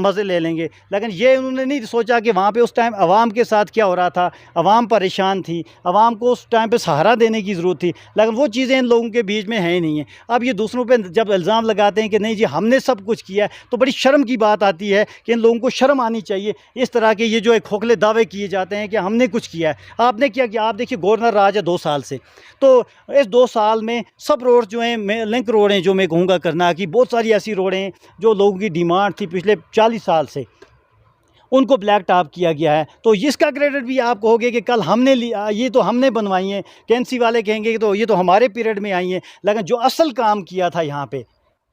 मज़े ले लेंगे। लेकिन ये उन्होंने नहीं सोचा कि वहाँ पे उस टाइम आवाम के साथ क्या हो रहा था। आवाम परेशान थी, आवाम को उस टाइम पे सहारा देने की ज़रूरत थी, लेकिन वो चीज़ें इन लोगों के बीच में है ही नहीं है। अब ये दूसरों पे जब इल्ज़ाम लगाते हैं कि नहीं जी हमने सब कुछ किया है, तो बड़ी शर्म की बात आती है कि इन लोगों को शर्म आनी चाहिए। इस तरह के ये जो एक खोखले दावे किए जाते हैं कि हमने कुछ किया है। आपने क्या किया? आप देखिए गवर्नर राज है 2 साल से, तो इस 2 साल में सब रोड जो हैं लिंक रोड हैं, जो मैं कहूँगा करनाल की बहुत सारी ऐसी रोडें हैं जो लोगों की डिमांड थी पिछले 40 साल से, उनको ब्लैक टॉप किया गया है। तो इसका क्रेडिट भी आप कहोगे कि कल हमने लिया, ये तो हमने बनवाई हैं। कैंसी वाले कहेंगे कि तो ये तो हमारे पीरियड में आई हैं। लेकिन जो असल काम किया था यहाँ पे,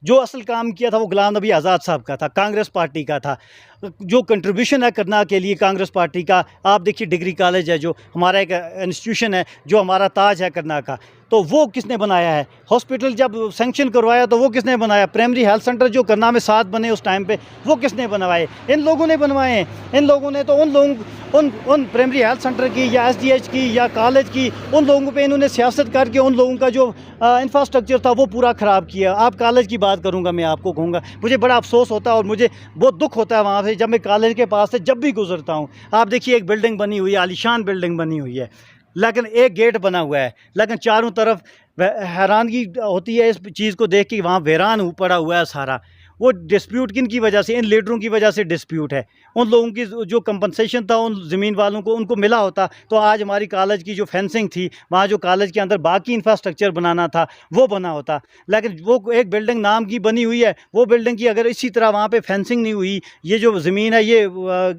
जो असल काम किया था वो गुलाम नबी आज़ाद साहब का था, कांग्रेस पार्टी का था। जो कंट्रीब्यूशन है करनाल के लिए कांग्रेस पार्टी का, आप देखिए डिग्री कॉलेज है जो हमारा एक इंस्टीट्यूशन है, जो हमारा ताज है करनाल का, तो वो किसने बनाया है। हॉस्पिटल जब सेंक्शन करवाया तो वो किसने बनाया। प्राइमरी हेल्थ सेंटर जो करनाल में 7 बने उस टाइम पे, वो किसने बनवाए? इन लोगों ने बनवाए हैं। इन लोगों ने तो उन प्राइमरी हेल्थ सेंटर की या SDH की या कॉलेज की, उन लोगों पे इन्होंने सियासत करके उन लोगों का जो इंफ्रास्ट्रक्चर था वो पूरा ख़राब किया। आप कॉलेज की बात करूँगा, मैं आपको कहूँगा, मुझे बड़ा अफसोस होता है और मुझे बहुत दुख होता है वहाँ से जब मैं कॉलेज के पास से जब भी गुजरता हूँ। आप देखिए एक बिल्डिंग बनी हुई है, आलीशान बिल्डिंग बनी हुई है, लेकिन एक गेट बना हुआ है, लेकिन चारों तरफ हैरानगी होती है इस चीज़ को देख के, वहाँ वीरान पड़ा हुआ है सारा। वो डिस्प्यूट किन की वजह से, इन लीडरों की वजह से डिस्प्यूट है। उन लोगों की जो कंपनसेशन था उन ज़मीन वालों को, उनको मिला होता तो आज हमारी कॉलेज की जो फेंसिंग थी, वहाँ जो कॉलेज के अंदर बाकी इंफ्रास्ट्रक्चर बनाना था वो बना होता। लेकिन वो एक बिल्डिंग नाम की बनी हुई है, वो बिल्डिंग की अगर इसी तरह वहाँ पे फेंसिंग नहीं हुई, ये जो ज़मीन है ये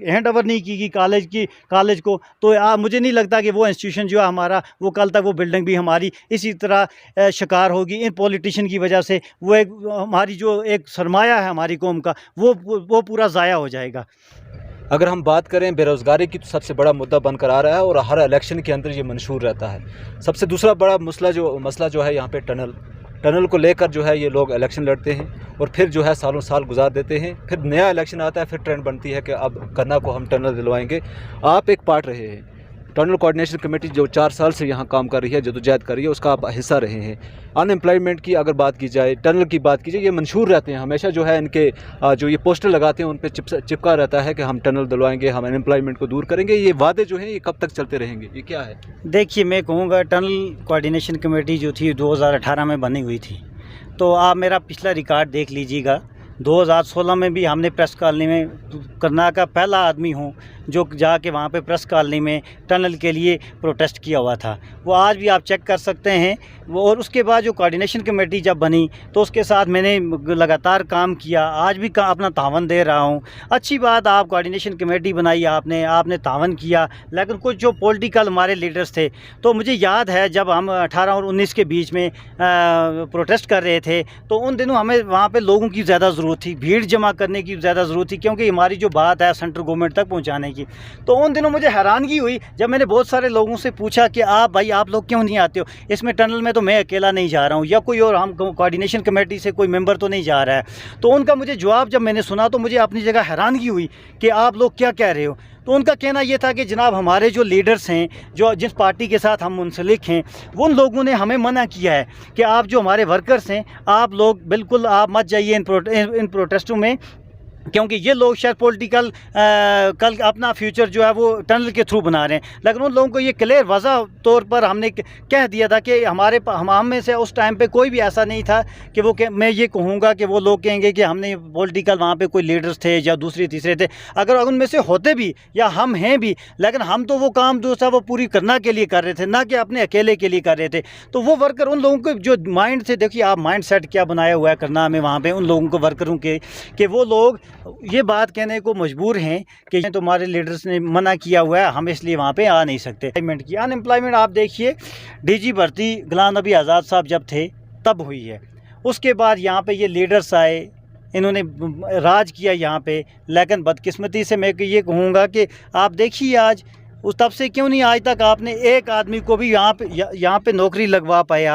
हैंड ओवर नहीं की कॉलेज को, तो मुझे नहीं लगता कि वो इंस्टीट्यूशन जो है हमारा, वो कल तक वो बिल्डिंग भी हमारी इसी तरह शिकार होगी इन पॉलिटिशियन की वजह से। वो एक हमारी जो एक सरमाया है हमारी कौम का, वो पूरा ज़ाया हो जाएगा।
अगर हम बात करें बेरोज़गारी की, तो सबसे बड़ा मुद्दा बनकर आ रहा है और हर इलेक्शन के अंदर ये मंशूर रहता है। सबसे दूसरा बड़ा मसला जो है यहाँ पे टनल को लेकर जो है ये लोग इलेक्शन लड़ते हैं और फिर जो है सालों साल गुजार देते हैं। फिर नया इलेक्शन आता है, फिर ट्रेंड बनती है कि अब गन्ना को हम टनल दिलवाएंगे। आप एक पार्ट रहे हैं, टनल कोऑर्डिनेशन कमेटी जो 4 साल से यहाँ काम कर रही है, जदोजहद कर रही है, उसका आप हिस्सा रहे हैं। अनएम्प्लॉयमेंट की अगर बात की जाए, टनल की बात की जाए, ये मंशूर रहते हैं हमेशा, जो है इनके जो ये पोस्टर लगाते हैं उन पर चिपका रहता है कि हम टनल दिलवाएंगे, हम अनएम्प्लॉयमेंट को दूर करेंगे। ये वादे जो हैं ये कब तक चलते रहेंगे, ये क्या है?
देखिए, मैं कहूँगा टनल कोऑर्डिनेशन कमेटी जो थी 2018 में बनी हुई थी, तो आप मेरा पिछला रिकॉर्ड देख लीजिएगा। 2016 में भी हमने प्रेस कॉलोनी में, करनाल का पहला आदमी हूँ जो जाके वहाँ पे प्रेस कॉलोनी में टनल के लिए प्रोटेस्ट किया हुआ था। वो आज भी आप चेक कर सकते हैं। और उसके बाद जो कोऑर्डिनेशन कमेटी जब बनी तो उसके साथ मैंने लगातार काम किया, आज भी अपना तावन दे रहा हूँ। अच्छी बात, आप कोऑर्डिनेशन कमेटी बनाई, आपने तावन किया, लेकिन कुछ जो पॉलिटिकल हमारे लीडर्स थे, तो मुझे याद है जब हम 18 और 19 के बीच में प्रोटेस्ट कर रहे थे, तो उन दिनों हमें वहाँ पर लोगों की ज़्यादा ज़रूरत थी, भीड़ जमा करने की ज़्यादा ज़रूरत थी, क्योंकि हमारी जो बात है सेंट्रल गवर्नमेंट तक पहुँचाने की। तो उन दिनों मुझे हैरानगी हुई जब मैंने बहुत सारे लोगों से पूछा कि आप लोग क्यों नहीं आते हो इसमें टनल में, तो मैं अकेला नहीं जा रहा हूँ या कोई और, हम कोऑर्डिनेशन कमेटी से कोई मेंबर तो नहीं जा रहा है। तो उनका मुझे जवाब जब मैंने सुना तो मुझे अपनी जगह हैरानगी हुई कि आप लोग क्या कह रहे हो। तो उनका कहना ये था कि जनाब, हमारे जो लीडर्स हैं, जो जिस पार्टी के साथ हम मुंसलिक हैं, उन लोगों ने हमें मना किया है कि आप जो हमारे वर्कर्स हैं, आप लोग बिल्कुल आप मत जाइए इन प्रोटेस्टों में, क्योंकि ये लोग शायद पॉलिटिकल कल अपना फ्यूचर जो है वो टनल के थ्रू बना रहे हैं। लेकिन उन लोगों को ये क्लियर वज़ा तौर पर हमने कह दिया था कि हम में से उस टाइम पे कोई भी ऐसा नहीं था कि मैं ये कहूँगा कि वो लोग कहेंगे कि हमने पॉलिटिकल वहाँ पे कोई लीडर्स थे या दूसरे तीसरे थे। अगर उनमें से होते भी या हम हैं भी, लेकिन हम तो वो काम जो था वो पूरी करना के लिए कर रहे थे, ना कि अपने अकेले के लिए कर रहे थे। तो वो वर्कर, उन लोगों के जो माइंड थे, देखिए आप माइंड सेट क्या बनाया हुआ है करनाल में वहाँ पर उन लोगों को, वर्करों के, कि वो लोग ये बात कहने को मजबूर हैं कि तो हमारे लीडर्स ने मना किया हुआ है, हम इसलिए वहाँ पे आ नहीं सकते। अनएम्प्लॉयमेंट आप देखिए, डीजी भर्ती गुलाम नबी आज़ाद साहब जब थे तब हुई है। उसके बाद यहाँ पे ये लीडर्स आए, इन्होंने राज किया यहाँ पे, लेकिन बदकिस्मती से मैं ये कहूँगा कि आप देखिए आज उस तब से क्यों नहीं आज तक आपने एक आदमी को भी यहाँ पे नौकरी लगवा पाए।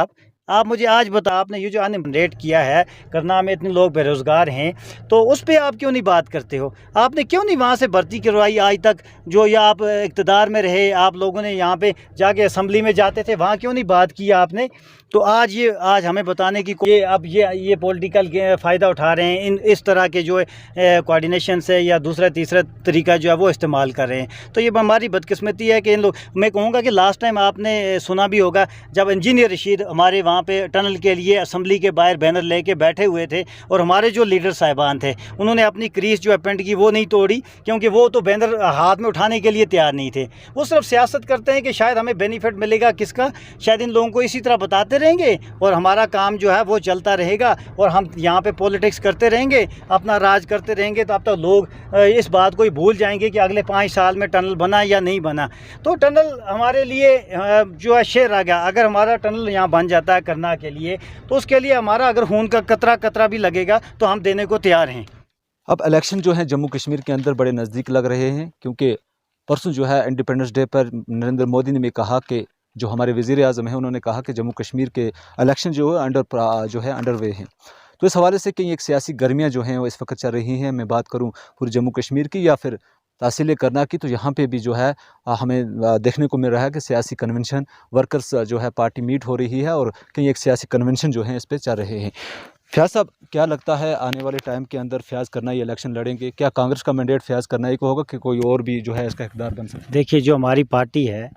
आप मुझे आज बताओ, आपने ये जो अनएम्प्लॉयमेंट किया है, करनाल में इतने लोग बेरोज़गार हैं, तो उस पर आप क्यों नहीं बात करते हो? आपने क्यों नहीं वहाँ से भर्ती करवाई आज तक, जो या आप इक़्तिदार में रहे, आप लोगों ने यहाँ पे जाके असम्बली में जाते थे, वहाँ क्यों नहीं बात की आपने? तो आज हमें बताने की ये पॉलिटिकल फ़ायदा उठा रहे हैं, इस तरह के जो कोऑर्डिनेशन से या दूसरा तीसरा तरीका जो है वो इस्तेमाल कर रहे हैं। तो ये हमारी बदकिस्मती है कि इन लोग, मैं कहूँगा कि लास्ट टाइम आपने सुना भी होगा जब इंजीनियर रशीद हमारे वहाँ पे टनल के लिए असम्बली के बाहर बैनर लेके बैठे हुए थे, और हमारे जो लीडर साहिबान थे उन्होंने अपनी क्रीज जो पेंट की वो नहीं तोड़ी, क्योंकि वो तो बैनर हाथ में उठाने के लिए तैयार नहीं थे। वो सिर्फ सियासत करते हैं कि शायद हमें बेनिफिट मिलेगा किसका, शायद इन लोगों को इसी तरह बताते रहेंगे और हमारा काम जो है वो चलता रहेगा और हम यहाँ पे पॉलिटिक्स करते रहेंगे, अपना राज करते रहेंगे। तो अब तक लोग इस बात को ही भूल जाएंगे कि अगले 5 साल में टनल बना या नहीं बना। तो टनल हमारे लिए जो है शेर आ गया। अगर हमारा टनल यहाँ बन जाता है करनाल के लिए, तो उसके लिए हमारा अगर खून का कतरा भी लगेगा तो हम देने को तैयार हैं।
अब इलेक्शन जो है जम्मू कश्मीर के अंदर बड़े नज़दीक लग रहे हैं, क्योंकि परसों जो है इंडिपेंडेंस डे पर नरेंद्र मोदी ने भी कहा कि जो हमारे वज़ीर आज़म हैं उन्होंने कहा कि जम्मू कश्मीर के इलेक्शन जो है अंडरवे हैं। तो इस हवाले से कई एक सियासी गर्मियाँ जो हैं वो इस वक्त चल रही हैं। मैं बात करूँ पूरे जम्मू कश्मीर की या फिर तहसील करनाल की, तो यहाँ पे भी जो है हमें देखने को मिल रहा है कि सियासी कन्वेंशन, वर्कर्स जो है पार्टी मीट हो रही है और कई एक सियासी कन्वेंशन जो हैं इस पर चल रहे हैं। फयाज साहब, क्या लगता है आने वाले टाइम के अंदर फयाज करनाई इलेक्शन लड़ेंगे? क्या कांग्रेस का मैंडेट फयाज करनाई को होगा कि कोई और भी जो है इसका हकदार बन सकता है?
देखिए, जो हमारी पार्टी है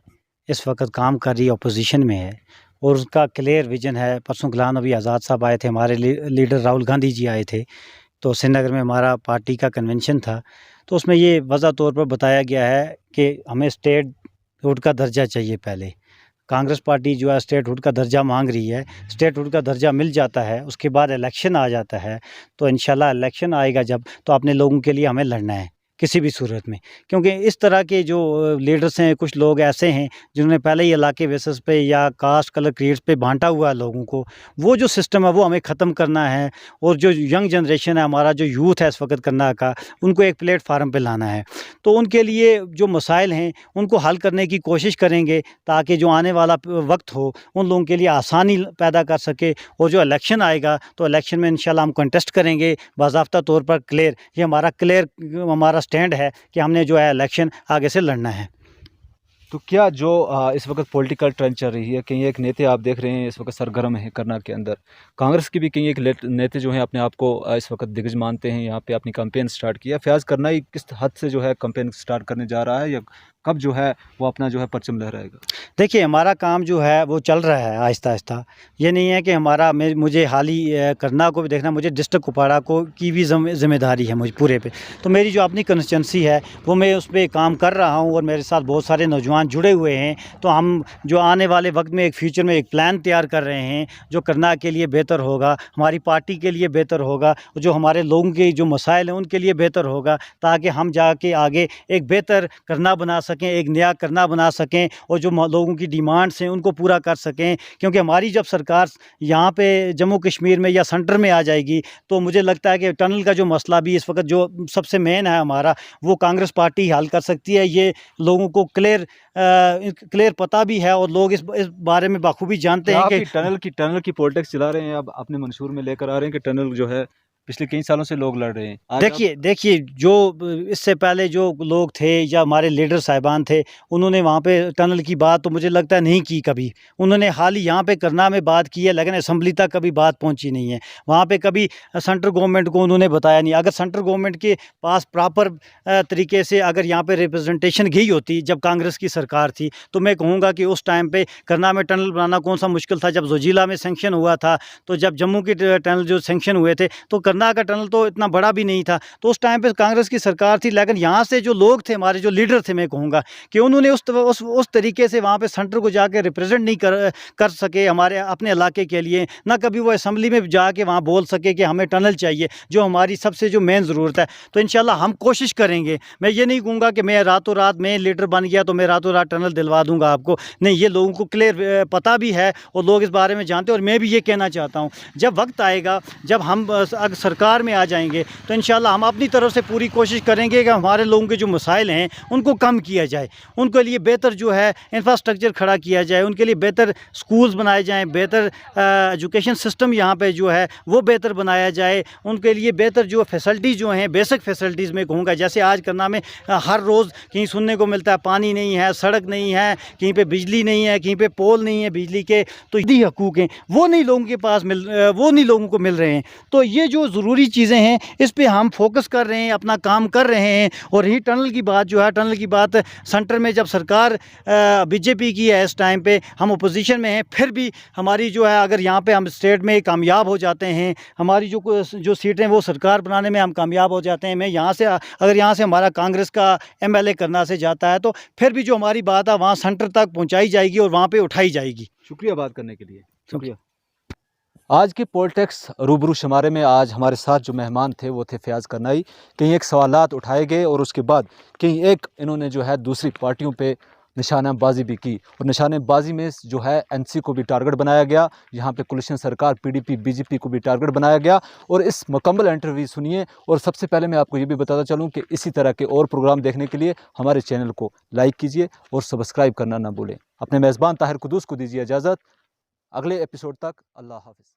इस वक्त काम कर रही है, अपोजिशन में है, और उसका क्लियर विजन है। परसों गुलाम नबी आज़ाद साहब आए थे, हमारे लीडर राहुल गांधी जी आए थे
तो श्रीनगर में हमारा पार्टी का कन्वेंशन था, तो उसमें ये वज़ा तौर पर बताया गया है कि हमें स्टेटहुड का दर्जा चाहिए पहले। कांग्रेस पार्टी जो है स्टेटहुड का दर्जा मांग रही है, स्टेटहुड का दर्जा मिल जाता है, उसके बाद इलेक्शन आ जाता है, तो इंशाल्लाह इलेक्शन आएगा जब, तो अपने लोगों के लिए हमें लड़ना है किसी भी सूरत में। क्योंकि इस तरह के जो लीडर्स हैं, कुछ लोग ऐसे हैं जिन्होंने पहले ही इलाके बेसिस पे या कास्ट कलर क्रीड्स पे बांटा हुआ है लोगों को, वो जो सिस्टम है वो हमें ख़त्म करना है। और जो यंग जनरेशन है, हमारा जो यूथ है इस वक्त करनाल का, उनको एक प्लेटफार्म पे लाना है। तो उनके लिए जो मसाइल हैं उनको हल करने की कोशिश करेंगे, ताकि जो आने वाला वक्त हो उन लोगों के लिए आसानी पैदा कर सके। और जो इलेक्शन आएगा तो इलेक्शन में इंशाल्लाह हम कंटेस्ट करेंगे बाज़ाब्ता तौर पर। क्लियर, ये हमारा स्टैंड है कि हमने जो है इलेक्शन आगे से लड़ना है।
तो क्या जो इस वक्त पॉलिटिकल ट्रेंड चल रही है, कहीं एक नेता आप देख रहे हैं इस वक्त सरगर्म है करनाल के अंदर, कांग्रेस की भी कहीं एक नेता जो हैं अपने आप को इस वक्त दिग्गज मानते हैं, यहाँ पे अपनी कैंपेन स्टार्ट किया। फयाज़ करनाई किस हद से जो है कैंपेन स्टार्ट करने जा रहा है, या कब जो है वो अपना जो है परचम लहराएगा?
देखिए, हमारा काम जो है वो चल रहा है आहिस्ता आहिस्ता। ये नहीं है कि मुझे हाल ही करनाल को भी देखना, मुझे डिस्ट्रिक्ट कुपवाड़ा को की भी ज़िम्मेदारी है मुझे पूरे पे। तो मेरी जो अपनी कंस्टिट्यूंसी है वो मैं उस पर काम कर रहा हूँ, और मेरे साथ बहुत सारे नौजवान जुड़े हुए हैं। तो हम जो आने वाले वक्त में एक फ्यूचर में एक प्लान तैयार कर रहे हैं जो करनाल के लिए बेहतर होगा, हमारी पार्टी के लिए बेहतर होगा, और जो हमारे लोगों के जो मसाइल हैं उनके लिए बेहतर होगा, ताकि हम जाके आगे एक बेहतर करनाल बना सकें, एक नया करनाल बना सकें, और जो लोगों की डिमांड्स हैं उनको पूरा कर सकें। क्योंकि हमारी जब सरकार यहाँ पे जम्मू कश्मीर में या सेंटर में आ जाएगी, तो मुझे लगता है कि टनल का जो मसला भी इस वक्त जो सबसे मेन है हमारा, वो कांग्रेस पार्टी हल कर सकती है। ये लोगों को क्लियर पता भी है, और लोग इस बारे में बखूबी जानते हैं कि
टनल की पॉलिटिक्स चला रहे हैं, अब अपने मंशूर में लेकर आ रहे हैं कि टनल जो है पिछले कई सालों से लोग लड़ रहे हैं।
देखिए जो इससे पहले जो लोग थे या हमारे लीडर साहिबान थे, उन्होंने वहाँ पे टनल की बात तो मुझे लगता है नहीं की कभी। उन्होंने हाल ही यहाँ पे करनाल में बात की है, लेकिन असम्बली तक कभी बात पहुँची नहीं है। वहाँ पे कभी सेंट्रल गवर्नमेंट को उन्होंने बताया नहीं। अगर सेंट्रल गवर्नमेंट के पास प्रॉपर तरीके से अगर यहाँ पे रिप्रेजेंटेशन गई होती जब कांग्रेस की सरकार थी, तो मैं कहूँगा कि उस टाइम पे करनाल में टनल बनाना कौन सा मुश्किल था। जब जोजिला में सेंक्शन हुआ था, तो जब जम्मू के टनल जो सेंक्शन हुए थे, तो करनाल का टनल तो इतना बड़ा भी नहीं था। तो उस टाइम पे कांग्रेस की सरकार थी, लेकिन यहाँ से जो लोग थे, हमारे जो लीडर थे, मैं कहूँगा कि उन्होंने उस तरीके से वहाँ पे सेंटर को जाके रिप्रेजेंट नहीं कर सके हमारे अपने इलाके के लिए। ना कभी वो असम्बली में जाके वहाँ बोल सके कि हमें टनल चाहिए, जो हमारी सबसे जो मेन ज़रूरत है। तो इंशाल्लाह हम कोशिश करेंगे। मैं ये नहीं कहूँगा कि मैं रातों रात में लीडर बन गया तो मैं रातों रात टनल दिलवा दूँगा आपको। नहीं, ये लोगों को क्लियर पता भी है और लोग इस बारे में जानते हैं। और मैं भी ये कहना चाहता हूँ, जब वक्त आएगा, जब हम अगर सरकार में आ जाएंगे, तो इंशाल्लाह हम अपनी तरफ से पूरी कोशिश करेंगे कि हमारे लोगों के जो मसाइल हैं उनको कम किया जाए, उनके लिए बेहतर जो है इंफ्रास्ट्रक्चर खड़ा किया जाए, उनके लिए बेहतर स्कूल्स बनाए जाएँ, बेहतर एजुकेशन सिस्टम यहाँ पे जो है वो बेहतर बनाया जाए, उनके लिए बेहतर जो फैसिलिटीज़ जो हैं, बेसिक फैसिलिटीज़ में कहूँगा। जैसे आज करनाल में हर रोज़ कहीं सुनने को मिलता है पानी नहीं है, सड़क नहीं है, कहीं पे बिजली नहीं है, कहीं पे पोल नहीं है बिजली के। तो यदि हकूक़ हैं वो नहीं लोगों के पास वो नहीं लोगों को मिल रहे हैं। तो ये जो ज़रूरी चीज़ें हैं इस पे हम फोकस कर रहे हैं, अपना काम कर रहे हैं। और ही टनल की बात जो है, टनल की बात सेंटर में जब सरकार बीजेपी की है, इस टाइम पे हम अपोजिशन में हैं, फिर भी हमारी जो है, अगर यहाँ पे हम स्टेट में कामयाब हो जाते हैं, हमारी जो सीटें वो सरकार बनाने में हम कामयाब हो जाते हैं, मैं यहाँ से अगर यहाँ से हमारा कांग्रेस का एमएलए करनाल से जाता है, तो फिर भी जो हमारी बात है वहाँ सेंटर तक पहुँचाई जाएगी और वहाँ पर उठाई जाएगी।
शुक्रिया बात करने के लिए। शुक्रिया। आज की पॉलिटिक्स रूबरू शुमारे में आज हमारे साथ जो मेहमान थे वो थे फयाज़ करनाई। कहीं एक सवालात उठाए गए और उसके बाद कहीं एक इन्होंने जो है दूसरी पार्टियों पे निशानाबाजी भी की, और निशानेबाजी में जो है एनसी को भी टारगेट बनाया गया, यहाँ पे कोलिशन सरकार पीडीपी बीजेपी को भी टारगेट बनाया गया। और इस मुकम्मल इंटरव्यू सुनिए। और सबसे पहले मैं आपको ये भी बताता चलूँ कि इसी तरह के और प्रोग्राम देखने के लिए हमारे चैनल को लाइक कीजिए और सब्सक्राइब करना ना भूलें। अपने मेज़बान ताहिर कुदूस को दीजिए इजाज़त। अगले एपिसोड तक अल्लाह हाफ़िज़।